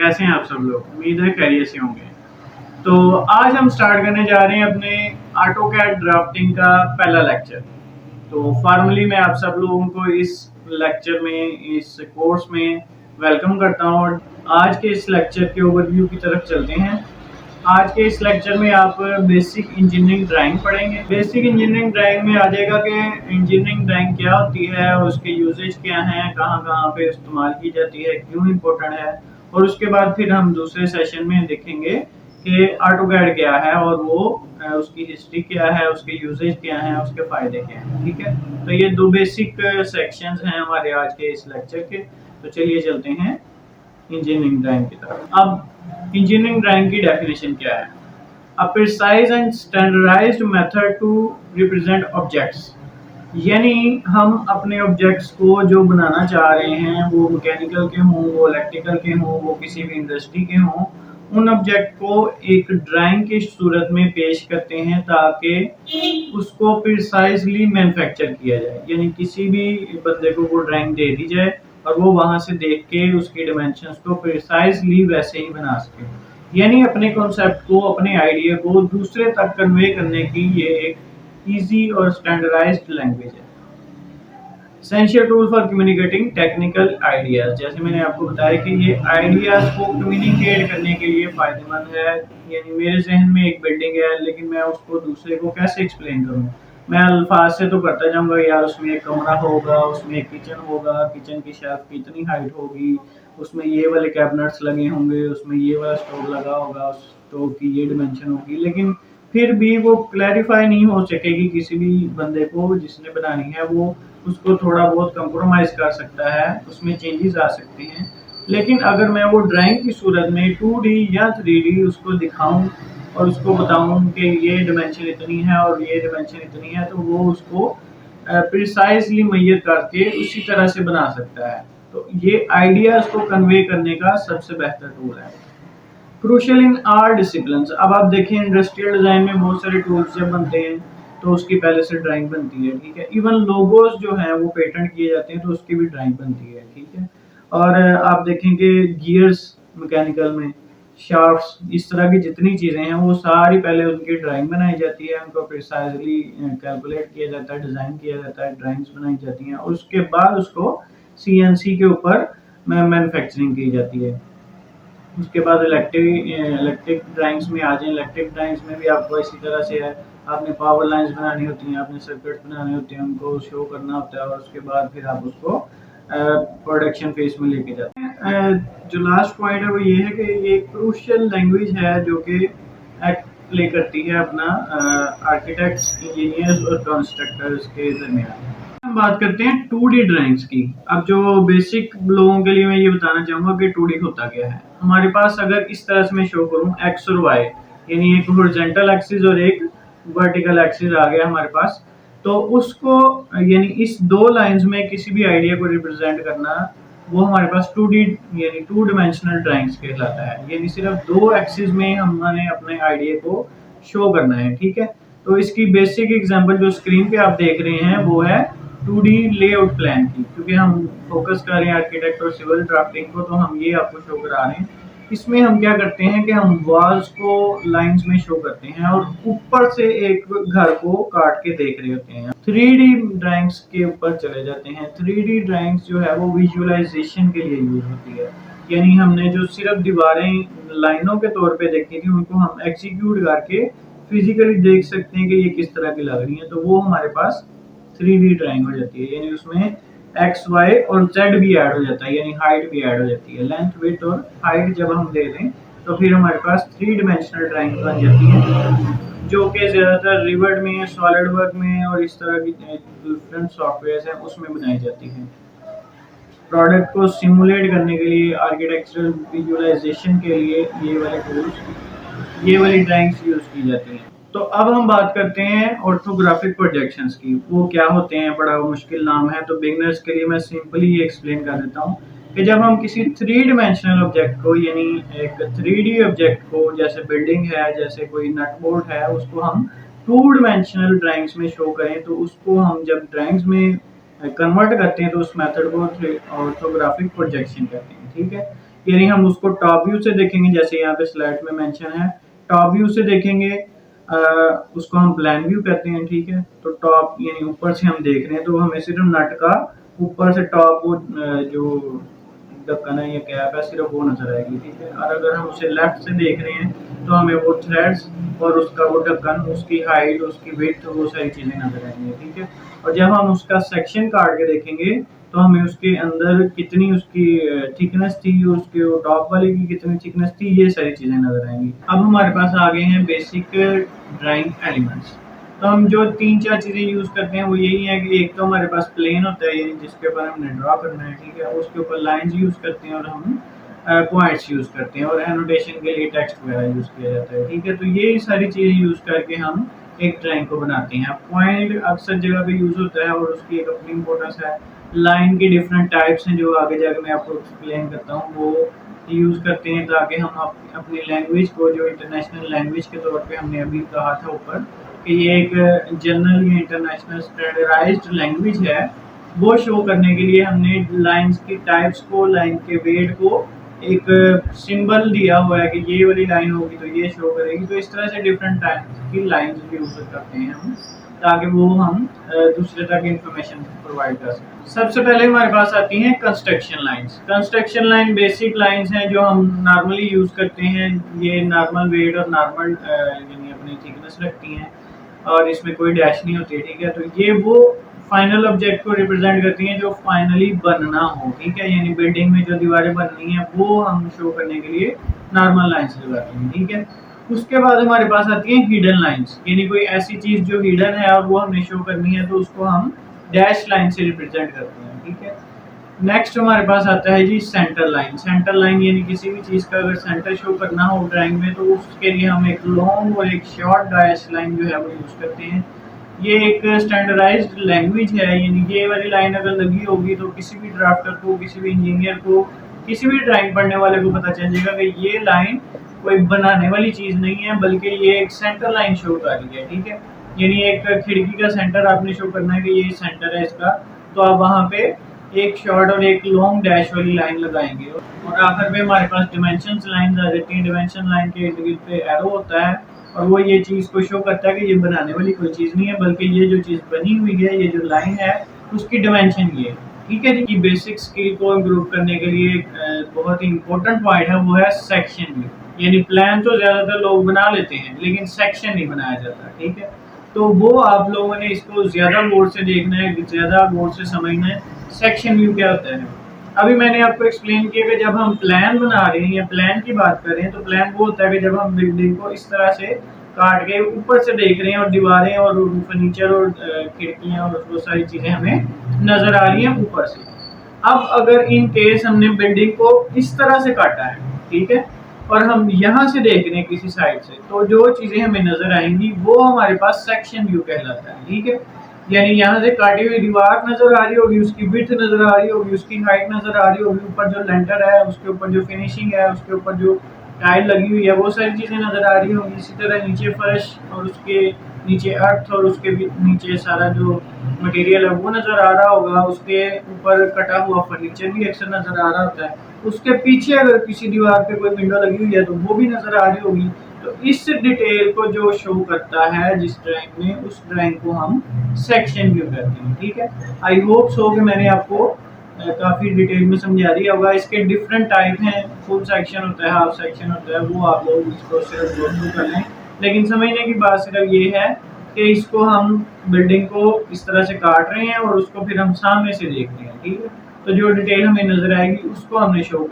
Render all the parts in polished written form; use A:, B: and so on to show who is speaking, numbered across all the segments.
A: कैसे हैं आप सब लोग? उम्मीद है खैरियत से होंगे। तो आज हम स्टार्ट करने जा रहे हैं अपने ऑटोकैड ड्राफ्टिंग का पहला लेक्चर। तो फॉर्मली मैं आप सब लोगों को इस लेक्चर में, इस कोर्स में वेलकम करता हूँ और आज के इस लेक्चर के ओवरव्यू की तरफ चलते हैं। आज के इस लेक्चर में आप बेसिक इंजीनियरिंग ड्राइंग पढ़ेंगे। बेसिक इंजीनियरिंग ड्राइंग में आ जाएगा कि इंजीनियरिंग ड्राइंग क्या होती है, उसके यूजेज क्या हैं, कहाँ कहाँ पे इस्तेमाल की जाती है, क्यों इम्पोर्टेंट है। और उसके बाद फिर हम दूसरे सेशन में देखेंगे कि ऑटोकैड क्या है और वो उसकी हिस्ट्री क्या है, उसके यूजेज क्या हैं, उसके फायदे क्या हैं। ठीक है, तो ये दो बेसिक सेक्शंस हैं हमारे आज के इस लेक्चर के। तो चलिए चलते हैं इंजीनियरिंग ड्राइंग की तरफ। अब इंजीनियरिंग ड्राइंग की डेफिनेशन क्या है? A precise and standardised method to represent objects. यानी हम अपने ऑब्जेक्ट्स को जो बनाना चाह रहे हैं, वो मैकेनिकल के हों, वो इलेक्ट्रिकल के हों, वो किसी भी इंडस्ट्री के हों, उन ऑब्जेक्ट को एक ड्राइंग की सूरत में पेश करते हैं ताकि उसको प्रिसाइजली मैन्युफैक्चर किया जाए। यानी किसी भी बंदे को वो ड्राइंग दे दी जाए और वो वहां से देख के उसकी डिमेंशंस को प्रिसाइजली वैसे ही बना सके। यानी अपने कॉन्सेप्ट को, अपने आइडिया को दूसरे तक कन्वे करने की ये एक इजी और स्टैंडर्डाइज्ड लैंग्वेज है। Essential tool for communicating technical ideas. जैसे मैंने आपको बताया कि ये आइडियाज को कम्युनिकेट करने के लिए फायदेमंद है। यानी मेरे जहन में एक बिल्डिंग है, लेकिन मैं उसको दूसरे को कैसे एक्सप्लेन करूँ? मैं अल्फाज से तो करता जाऊंगा, यार उसमें एक कमरा होगा, उसमें एक किचन होगा, किचन की शेल्फ की इतनी हाइट होगी, उसमें ये वाले कैबिनेट्स लगे होंगे, उसमें ये वाला स्टोव लगा होगा, उस स्टोव की ये डिमेंशन होगी। लेकिन फिर भी वो क्लैरिफाई नहीं हो सकेगी किसी भी बंदे को जिसने बनानी है। वो उसको थोड़ा बहुत कंप्रोमाइज कर सकता है, उसमें चेंजेस आ सकते हैं। लेकिन अगर मैं वो ड्राइंग की सूरत में 2D या 3D उसको दिखाऊं और उसको बताऊं कि ये डिमेंशन इतनी है और ये डिमेंशन इतनी है, तो वो उसको प्रिसाइजली मैयर करके उसी तरह से बना सकता है। तो ये आइडियाज को कन्वे करने का सबसे बेहतर टूल है। Crucial in are discipline. अब आप देखें, इंडस्ट्रियल डिजाइन में बहुत सारे टूल्स जब बनते हैं तो उसकी पहले से ड्राइंग बनती है। ठीक है, इवन लोगोज जो हैं वो पेटेंट किए जाते हैं तो उसकी भी ड्राइंग बनती है। ठीक है, और आप देखेंगे गियर्स मैकेनिकल में, शाफ्ट्स, इस तरह की जितनी चीजें हैं वो सारी पहले उनकी ड्राइंग बनाई जाती है, उनको प्रिसाइजली कैलकुलेट किया जाता है, डिजाइन किया जाता है, ड्राइंग्स बनाई जाती हैं और उसके बाद उसको CNC के ऊपर मैन्युफैक्चरिंग की जाती है। उसके बाद इलेक्ट्रिक ड्राइंग्स में आ जाए। इलेक्ट्रिक ड्राइंग्स में भी आपको इसी तरह से है, आपने पावर लाइंस बनानी होती हैं, आपने सर्किट बनाने होते हैं, उनको शो करना होता है और उसके बाद फिर आप उसको प्रोडक्शन फेज में लेके जाते हैं। जो लास्ट पॉइंट है वो ये है कि ये क्रूशियल लैंग्वेज है जो कि एक्ट प्ले करती है अपना आर्किटेक्ट्स, इंजीनियर्स और कंस्ट्रक्टर्स के दरमियान। हम बात करते हैं 2D ड्राइंग्स की। अब जो बेसिक लोगों के लिए मैं ये बताना चाहूंगा कि 2D होता क्या है। हमारे पास अगर इस तरह से मैं शो करूं एक्स और वाई, यानी एक हॉरिजॉन्टल एक्सिस और एक वर्टिकल एक्सिस आ गया हमारे पास, तो उसको यानी इस दो लाइंस में किसी भी आइडिया को रिप्रेजेंट करना, वो हमारे पास 2D यानी 2 डायमेंशनल ड्राइंग्स कहलाता है। यानी सिर्फ दो एक्सिस में हमने अपने आइडिया को शो करना है। ठीक है, तो इसकी बेसिक एग्जांपल जो स्क्रीन पे आप देख रहे हैं वो है 2D लेआउट प्लान की। क्योंकि हम फोकस कर रहे हैं आर्किटेक्ट और सिविल ड्राफ्टिंग को, तो हम ये आपको शो करा रहे हैं। इसमें हम क्या करते हैं कि हम वॉल्स को लाइंस में शो करते हैं और ऊपर से एक घर को काट के देख रहे होते हैं। 3D ड्राइंग्स के ऊपर चले जाते हैं। 3D ड्राइंग्स जो है वो विजुअलाइजेशन के लिए यूज होती है। यानी हमने जो सिर्फ दीवारें लाइनों के तौर पे देखी थी, उनको हम एग्जीक्यूट करके फिजिकली देख सकते हैं कि ये किस तरह की लग रही है। तो वो हमारे पास 3D ड्राइंग हो जाती है। यानी उसमें एक्स, वाई और जेड भी ऐड हो जाता है, यानी हाइट भी ऐड हो जाती है। लेंथ, विड्थ और हाइट जब हम दे दें तो फिर हमारे पास 3 डायमेंशनल ड्राइंग बन जाती है, जो कि ज्यादातर रिवर्ड में, सॉलिड वर्क में और इस तरह की डिफरेंट सॉफ्टवेयर हैं उसमें बनाई जाती है। प्रोडक्ट को सिमुलेट करने के लिए, आर्किटेक्चरल विजुअलाइजेशन के लिए ये वाले टूल्स, ये वाली ड्राइंग्स यूज की जाती हैं। तो अब हम बात करते हैं ऑर्थोग्राफिक प्रोजेक्शंस की। वो क्या होते हैं, बड़ा मुश्किल नाम है, तो बिगिनर्स के लिए मैं सिंपली एक्सप्लेन कर देता हूँ कि जब हम किसी 3 डायमेंशनल ऑब्जेक्ट को, यानी एक 3D ऑब्जेक्ट को, जैसे बिल्डिंग है, जैसे कोई नट बोल्ट है, उसको हम 2 डायमेंशनल ड्राइंग्स में शो करें, तो उसको हम जब ड्राइंग्स में कन्वर्ट करते हैं तो उस मेथड को ऑर्थोग्राफिक प्रोजेक्शन कहते हैं। ठीक है, यानी हम उसको टॉप व्यू से देखेंगे, जैसे यहाँ पे स्लाइड में मेंशन है, टॉप व्यू से देखेंगे। उसको हम प्लान व्यू कहते हैं, ठीक है। तो टॉप यानी ऊपर से हम देख रहे हैं, तो हमें सिर्फ नट का ऊपर से टॉप वो जो ढक्कन है या कैप है सिर्फ वो नजर आएगी, ठीक है। और अगर हम उसे लेफ्ट से देख रहे हैं तो हमें वो थ्रेड्स और उसका वो ढक्कन, उसकी हाइट, उसकी विड्थ, वो सारी चीजें नजर आएंगी, ठीक है। और जब हम उसका सेक्शन काट के देखेंगे तो हमें उसके अंदर कितनी उसकी थिकनेस थी, उसके टॉप वाले की कितनी थिकनेस थी, ये सारी चीजें नजर आएंगी। अब हमारे पास आ गए हैं बेसिक ड्राइंग एलिमेंट्स। तो हम जो 3-4 चीजें यूज करते हैं वो यही है कि एक तो हमारे पास प्लेन होता है, यानी जिसके ऊपर हमने ड्रॉ करना है, ठीक है। उसके ऊपर लाइंस यूज करते हैं और हम पॉइंट्स यूज करते हैं, और एनोटेशन के लिए टेक्स्ट वगैरह यूज किया जाता है, ठीक है। तो ये सारी चीजें यूज करके हम एक ड्राइंग को बनाते हैं। पॉइंट अक्सर जगह पे यूज होता है और उसकी एक अपनी इम्पोर्टेंस है। लाइन की डिफरेंट टाइप्स हैं जो आगे जाकर मैं आपको एक्सप्लेन करता हूँ, वो यूज करते हैं ताकि हम अपनी लैंग्वेज को, जो इंटरनेशनल लैंग्वेज के तौर पे हमने अभी कहा था ऊपर कि ये एक जनरल या इंटरनेशनल स्टैंडर्डाइज्ड लैंग्वेज है, वो शो करने के लिए हमने लाइंस की टाइप्स को, लाइन के वेट को एक सिंबल दिया हुआ है कि ये वाली लाइन होगी तो ये शो करेगी। तो इस तरह से डिफरेंट टाइप्स की लाइंस यूज करते हैं हम, ताकि वो हम दूसरे तक इंफॉर्मेशन प्रोवाइड कर सकें। सबसे पहले हमारे पास आती हैं construction lines. Construction line basic lines हैं जो हम नॉर्मली यूज करते हैं। ये नॉर्मल वेट और नॉर्मल यानी अपनी थिकनेस रखती हैं और इसमें कोई डैश नहीं होती है, ठीक है। तो ये वो फाइनल ऑब्जेक्ट को रिप्रेजेंट करती हैं जो फाइनली बनना हो, ठीक है। यानी बिल्डिंग में जो दीवारें बननी है वो हम शो करने के लिए नॉर्मल लाइंस लगाते हैं, ठीक है। उसके बाद हमारे पास आती है हिडन लाइंस, यानी कोई ऐसी चीज जो हिडन है और वो हमें शो करनी है तो उसको हम डैश लाइन से रिप्रेजेंट करते हैं, ठीक है। नेक्स्ट हमारे पास आता है जी सेंटर लाइन। सेंटर लाइन यानी किसी भी चीज का अगर सेंटर शो करना हो ड्राइंग में तो उसके लिए हम एक लॉन्ग और एक शॉर्ट डैश लाइन जो है वो यूज करते हैं। ये एक स्टैंडर्डाइज्ड लैंग्वेज है, यानी ये वाली लाइन अगर लगी होगी तो किसी भी ड्राफ्टर को, किसी भी इंजीनियर को, किसी भी ड्राइंग पढ़ने वाले को पता चल जाएगा कि ये लाइन कोई बनाने वाली चीज नहीं है, बल्कि ये एक सेंटर लाइन शो कर रही है, ठीक है। यानी एक खिड़की का सेंटर आपने शो करना है कि ये सेंटर है इसका, तो आप वहां पे एक शॉर्ट और एक लॉन्ग डैश वाली लाइन लगाएंगे। और आखिर में हमारे पास डिमेंशंस लाइन आ जाती है। डिमेंशन लाइन के इर्द गिर्द पे एरो होता है और वो ये चीज को शो करता है कि ये बनाने वाली कोई चीज नहीं है, बल्कि ये जो चीज बनी हुई है, ये जो लाइन है, उसकी डिमेंशन ये है, ठीक है जी। बेसिक स्किल को इम्प्रूव करने के लिए बहुत ही इंपॉर्टेंट पॉइंट है, वो है सेक्शन व्यू। यानी प्लान तो ज्यादातर लोग बना लेते हैं लेकिन सेक्शन नहीं बनाया जाता, ठीक है। तो वो आप लोगों ने इसको ज्यादा गौर से देखना है, ज्यादा गौर से समझना है सेक्शन व्यू क्या होता है। अभी मैंने आपको एक्सप्लेन किया कि जब हम प्लान बना रहे हैं या प्लान की बात कर रहे हैं तो प्लान वो होता है कि जब हम बिल्डिंग को इस तरह से काट के ऊपर से देख रहे हैं और दीवारें और फर्नीचर और खिड़कियां और वो सारी चीजें हमें नजर आ रही हैं ऊपर से। अब अगर इन केस हमने बिल्डिंग को इस तरह से काटा है, ठीक है, और हम यहाँ से देख रहे हैं किसी साइड से, तो जो चीजें हमें नजर आएंगी वो हमारे पास सेक्शन व्यू कहलाता है, ठीक है। यानी यहाँ से काटी हुई दीवार नजर आ रही होगी, उसकी विड्थ नजर आ रही होगी, उसकी हाइट नजर आ रही होगी, ऊपर जो लेंटर है उसके ऊपर जो फिनिशिंग है, उसके ऊपर जो टाइल लगी हुई है, वो सारी चीजें नजर आ रही होंगी। इसी तरह नीचे फर्श और उसके नीचे अर्थ और उसके नीचे सारा जो मटेरियल है वो नजर आ रहा होगा। उसके ऊपर कटा हुआ फर्नीचर भी अक्सर नजर आ रहा होता है। उसके पीछे अगर किसी दीवार पे कोई विंडो लगी हुई है तो वो भी नजर आ रही होगी। तो इस डिटेल को जो शो करता है जिस ड्राइंग में, उस ड्राइंग को हम सेक्शन व्यू कहते हैं, ठीक है। आई होप सो कि मैंने आपको काफी डिटेल में समझा दिया होगा। इसके डिफरेंट टाइप हैं, फुल सेक्शन होता है, हाफ सेक्शन होता है, वो आप लोग इसको सिर्फ गो थ्रू कर लें। लेकिन समझने की बात सिर्फ ये है कि इसको हम बिल्डिंग को इस तरह से काट रहे हैं और उसको फिर हम सामने से देख रहे हैं, ठीक है। तो जो डिटेल हमें नजर आएगी उसको हमने शो।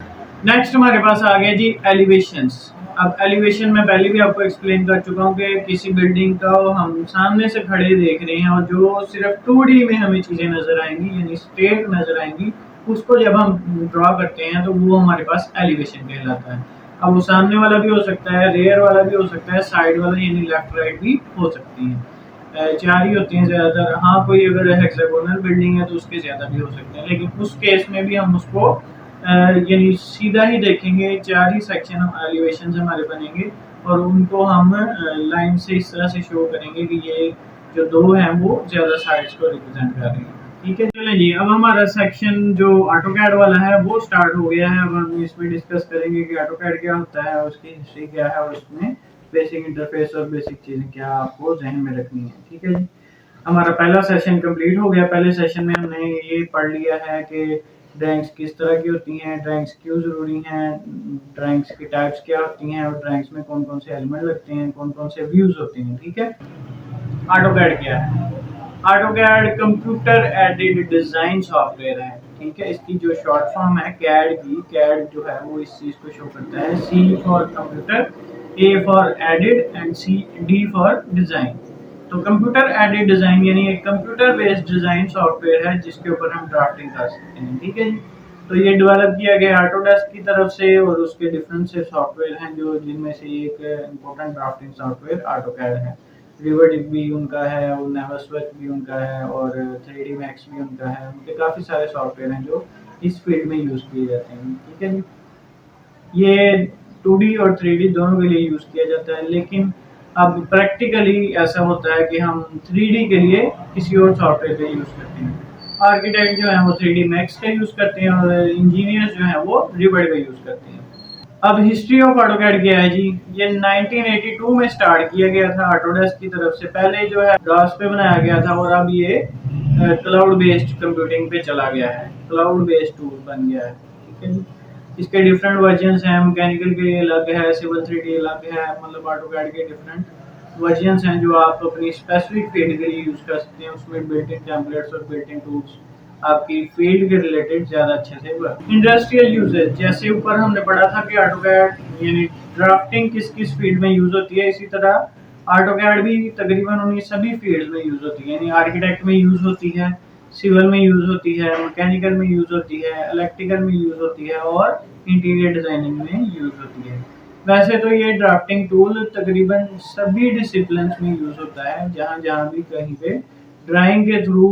A: नेक्स्ट हमारे पास आ गया जी एलिवेशंस। अब एलिवेशन में पहले भी आपको एक्सप्लेन कर चुका हूँ कि किसी बिल्डिंग का हम सामने से खड़े देख रहे हैं और जो सिर्फ 2D में हमें चीजें नजर आएंगी, यानी स्ट्रेट नजर आएंगी, उसको जब हम ड्रॉ करते हैं तो वो हमारे पास एलिवेशन कहलाता है। अब वो सामने वाला भी हो सकता है, रेयर वाला भी हो सकता है, साइड वाला यानी लेफ्ट राइट भी हो सकती है। 4 ही होती हैं ज्यादातर। हाँ, कोई अगर हेक्सागोनल बिल्डिंग है तो उसके ज्यादा भी हो सकते हैं, लेकिन उस केस में भी हम उसको यानी सीधा ही देखेंगे। 4 ही सेक्शन एलिवेशन हमारे बनेंगे और उनको हम लाइन से इस तरह से शो करेंगे कि ये जो 2 हैं वो ज्यादा साइड्स को रिप्रेजेंट कर रही हैं। ठीक है, चलें जी। अब हमारा सेक्शन जो ऑटोकैड वाला है वो स्टार्ट हो गया है। अब हम इसमें डिस्कस करेंगे कि ऑटोकैड क्या होता है, उसकी हिस्ट्री क्या है और उसमें बेसिक इंटरफेस और बेसिक चीज़ें क्या आपको जहन में रखनी है। ठीक है जी। हमारा पहला सेशन कंप्लीट हो गया। पहले सेशन में हमने ये पढ़ लिया है कि ड्राइंग्स किस तरह की होती हैं, ड्राइंग्स क्यों ज़रूरी हैं, ड्राइंग्स की टाइप्स क्या होती हैं और ड्राइंग्स में कौन कौन से एलिमेंट लगते हैं, कौन कौन से व्यूज़ होते हैं। ठीक है। ऑटोकैड क्या है? AutoCAD computer aided design software है। ठीक है, इसकी जो शॉर्ट फॉर्म है कैड की, कैड जो है वो इस चीज को शो करता है, C for computer, A for aided and C D for design. तो कंप्यूटर एडेड डिजाइन यानी एक कंप्यूटर बेस्ड डिजाइन सॉफ्टवेयर है जिसके ऊपर हम ड्राफ्टिंग कर सकते हैं। ठीक है जी। तो ये डेवलप किया गया ऑटोडेस्क की तरफ से और उसके डिफरेंट से सॉफ्टवेयर हैं जो जिनमें से एक इम्पोर्टेंट ड्राफ्टिंग सॉफ्टवेयर ऑटोकैड है। रिवर्डिक भी उनका है और नेवस्वर्क भी उनका है और 3D मैक्स भी उनका है। उनके काफ़ी सारे सॉफ्टवेयर हैं जो इस फील्ड में यूज़ किए जाते हैं। ठीक है जी। ये 2D और 3D दोनों के लिए यूज़ किया जाता है, लेकिन अब प्रैक्टिकली ऐसा होता है कि हम 3D के लिए किसी और सॉफ्टवेयर का यूज़ करते हैं। आर्किटेक्ट जो है वो 3D मैक्स का यूज़ करते हैं और इंजीनियर्स जो हैं वो रिवर्ड का यूज़ करते हैं। अब हिस्ट्री ऑफ ऑटोकैड क्या है जी? ये 1982 में स्टार्ट किया गया था ऑटोडेस्क की तरफ से। पहले जो है डॉस पे बनाया गया था और अब ये क्लाउड बेस्ड कंप्यूटिंग पे चला गया है, क्लाउड बेस्ड टूल बन गया है। ठीक है जी। इसके डिफरेंट वर्जन्स हैं, मैकेनिकल के लिए अलग है, सिविल 3D अलग है, मतलब ऑटोकैड के डिफरेंट वर्जन्स हैं जो आप अपनी स्पेसिफिक फील्ड के लिए यूज़ कर सकते हैं। उसमें बिल्ट इन टेम्पलेट्स और बिल्ट इन टूल्स आपकी फील्ड के रिलेटेड ज़्यादा अच्छे से वर्क। इंडस्ट्रियल यूजेज, जैसे ऊपर हमने पढ़ा था कि ऑटोकैड यानी ड्राफ्टिंग किस किस फील्ड में यूज़ होती है, इसी तरह ऑटोकैड भी तकरीबन उन्हीं सभी फील्ड में यूज़ होती है। यानी आर्किटेक्ट में यूज़ होती है, सिविल में यूज़ होती है, मैकेनिकल में यूज़ होती है, इलेक्ट्रिकल में यूज़ होती है और इंटीरियर डिज़ाइनिंग में यूज़ होती है। वैसे तो ये ड्राफ्टिंग टूल तकरीबन सभी डिसिप्लिन्स में यूज़ होता है। जहाँ जहाँ भी कहीं पे ड्राइंग के थ्रू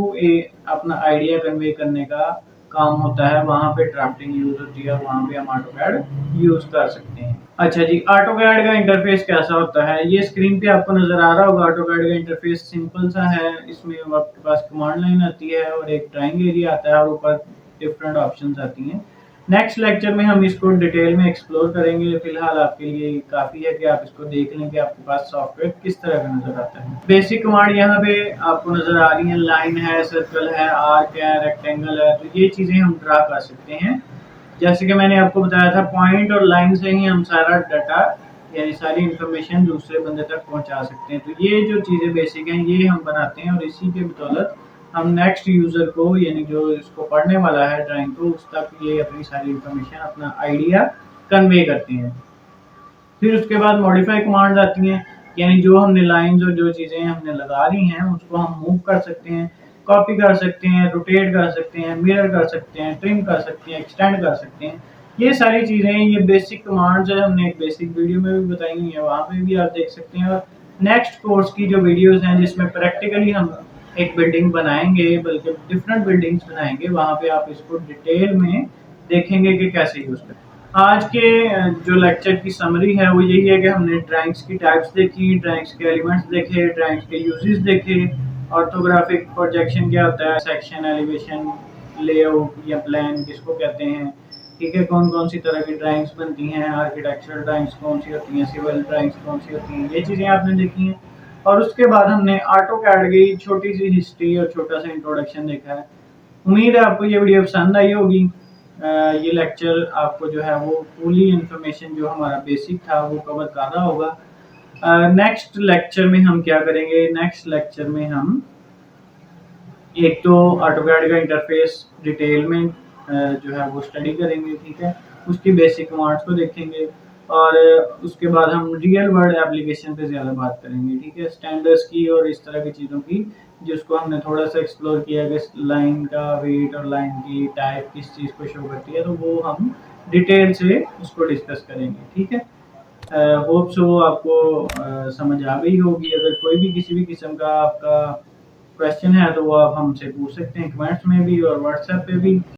A: अपना आइडिया कन्वे करने का काम होता है, वहाँ पे ड्राफ्टिंग यूज़ होती है, वहाँ पे हम ऑटोकैड यूज़ कर सकते हैं। अच्छा जी, ऑटोकैड का इंटरफेस कैसा होता है? ये स्क्रीन पे आपको नज़र आ रहा होगा। ऑटोकैड का इंटरफेस सिंपल सा है। इसमें आपके पास कमांड लाइन आती है और एक ड्राइंग एरिया आता है और ऊपर डिफरेंट ऑप्शंस आती हैं। नेक्स्ट लेक्चर में हम इसको डिटेल में एक्सप्लोर करेंगे। फिलहाल आपके लिए काफ़ी है कि आप इसको देख लें कि आपके पास सॉफ्टवेयर किस तरह का नज़र आता है। बेसिक कमांड यहाँ पे आपको नज़र आ रही है, लाइन है, सर्कल है, आर्क है, रेक्टेंगल है। तो ये चीज़ें हम ड्रा कर सकते हैं। जैसे कि मैंने आपको बताया था, पॉइंट और लाइन से ही हम सारा डाटा यानी सारी इंफॉर्मेशन दूसरे बंदे तक पहुंचा सकते हैं। तो ये जो चीज़ें बेसिक हैं ये हम बनाते हैं और इसी के बदौलत हम नेक्स्ट यूज़र को यानी जो इसको पढ़ने वाला है ड्राइंग को, उस तक ये अपनी सारी इंफॉर्मेशन, अपना आइडिया कन्वे करते हैं। फिर उसके बाद मॉडिफाई कमांड्स आती हैं, यानी जो हमने लाइंस और जो चीज़ें हमने लगा दी हैं उसको हम मूव कर सकते हैं, कॉपी कर सकते हैं, रोटेट कर सकते हैं, मिरर कर सकते हैं, ट्रिम कर सकते हैं, एक्सटेंड कर सकते हैं। ये सारी चीज़ें, ये बेसिक कमांड्स है, हमने एक बेसिक वीडियो में भी बताई हुई है, वहाँ पे भी आप देख सकते हैं। और नेक्स्ट कोर्स की जो वीडियोस हैं जिसमें प्रैक्टिकली हम एक बिल्डिंग बनाएंगे, बल्कि डिफरेंट बिल्डिंग्स बनाएंगे, वहाँ पे आप इसको डिटेल में देखेंगे कि कैसे यूज़ करें। आज के जो लेक्चर की समरी है वो यही है कि हमने ड्राइंग्स की टाइप्स देखी, ड्राइंग्स के एलिमेंट्स देखे, ड्राइंग्स के यूजेस देखे, ऑर्थोग्राफिक प्रोजेक्शन क्या होता है, सेक्शन, एलिवेशन, लेआउट या प्लान किसको कहते हैं। ठीक है, कौन कौन सी तरह की ड्राइंग्स बनती हैं, आर्किटेक्चरल ड्राइंग्स कौन सी होती हैं, सिविल ड्राइंग्स कौन सी होती हैं, ये चीज़ें आपने देखी हैं। और उसके बाद हमने ऑटोकैड की छोटी सी हिस्ट्री और छोटा सा इंट्रोडक्शन देखा है। उम्मीद है आपको ये वीडियो पसंद आई होगी। ये लेक्चर आपको जो है वो पूरी इन्फॉर्मेशन जो हमारा बेसिक था वो कवर कर रहा होगा। नेक्स्ट लेक्चर में हम क्या करेंगे? नेक्स्ट लेक्चर में हम एक तो ऑटोकैड का इंटरफेस डिटेल में जो है वो स्टडी करेंगे। ठीक है, उसकी बेसिक कमांड्स को देखेंगे और उसके बाद हम रियल वर्ल्ड एप्लीकेशन पे ज़्यादा बात करेंगे। ठीक है, स्टैंडर्ड्स की और इस तरह की चीज़ों की जिसको हमने थोड़ा सा एक्सप्लोर किया कि लाइन का वेट और लाइन की टाइप किस चीज़ को शो करती है, तो वो हम डिटेल से उसको डिस्कस करेंगे। ठीक है, होप सो आपको समझ आ गई होगी। अगर कोई भी किसी भी किस्म का आपका क्वेश्चन है तो वो आप हमसे पूछ सकते हैं कमेंट्स में भी और व्हाट्सएप पे भी।